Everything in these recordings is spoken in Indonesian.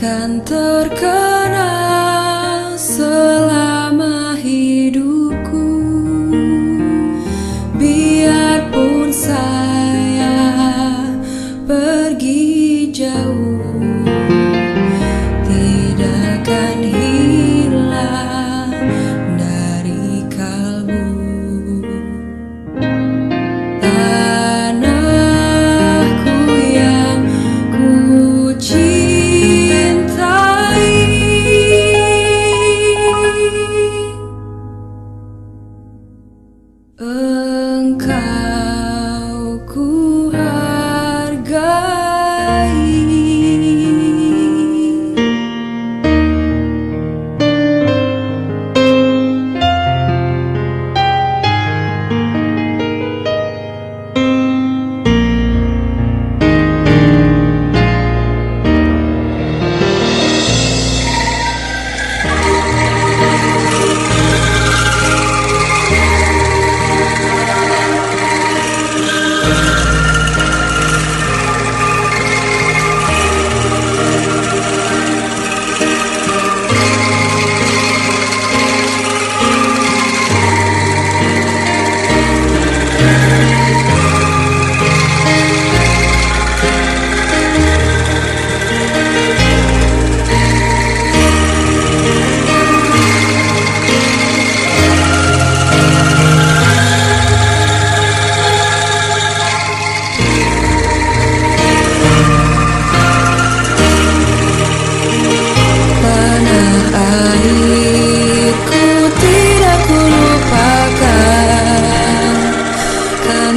Kan terkenal selama hidupku, biarpun saya pergi jauh, tidak akan hilang dari kalbu. Tanahku yang ku Engkau ku hargai.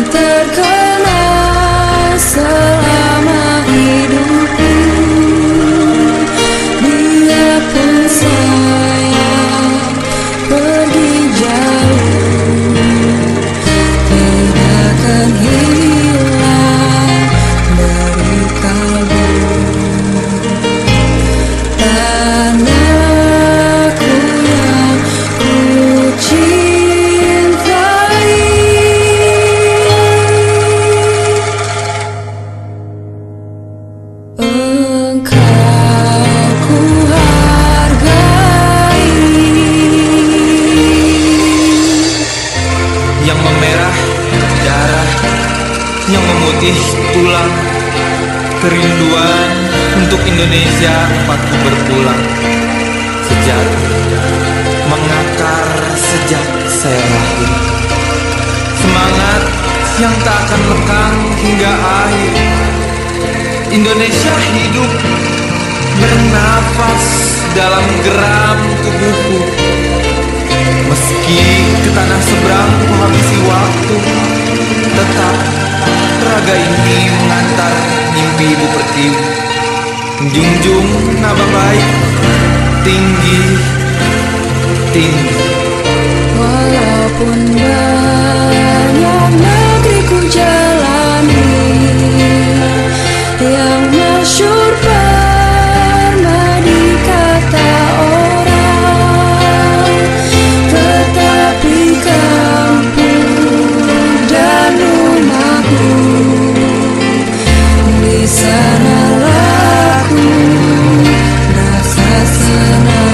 Terkenal selama hidupku, biarpun saya pergi jauh, tidak akan hilang dari kalbu. Tanahku yang ku cintai, Engkau ku hargai. Yang memerah darah, yang memutih tulang, kerinduan untuk Indonesia tempatku berpulang. Sejarah mengakar sejak saya lahir, semangat yang tak akan lekang hingga akhir. Indonesia hidup bernafas dalam geram tubuhku. Meski ke tanah seberang ku habisi waktu, tetap raga ini mengantar mimpi ibu pertiwi. Junjung nama baik, tinggi, tinggi. Walaupun banyak negeri ku jalani, yang masyhur pernah dikata orang, tetapi kampung dan rumahku, di sanalah ku rasa senang.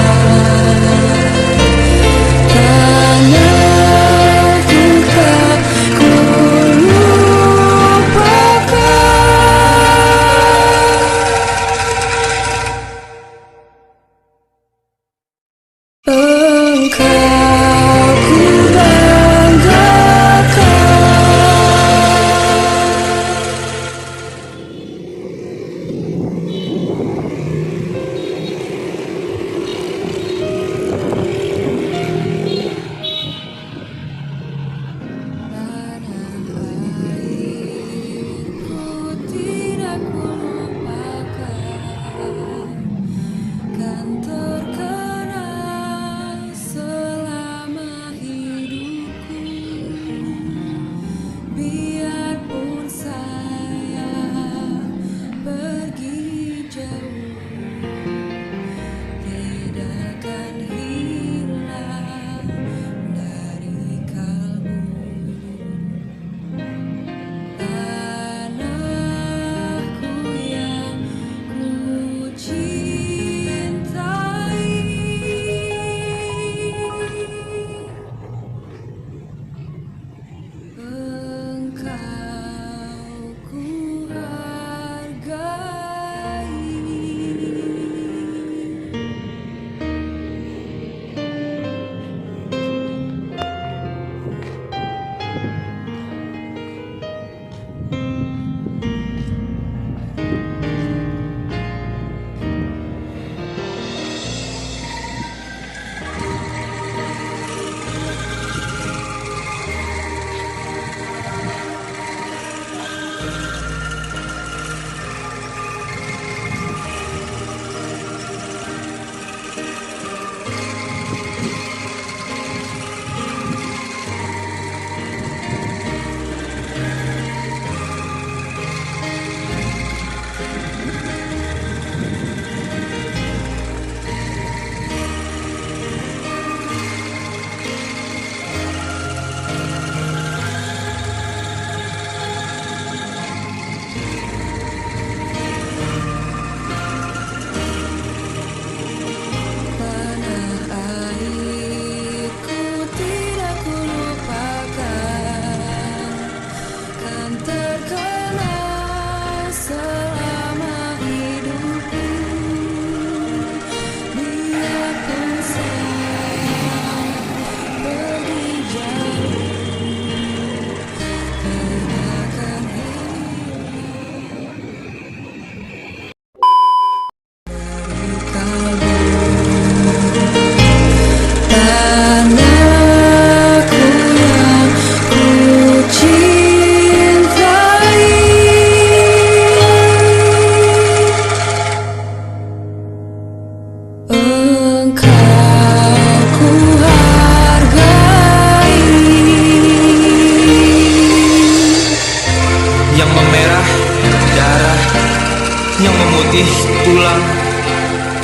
berulang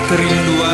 kerinduan.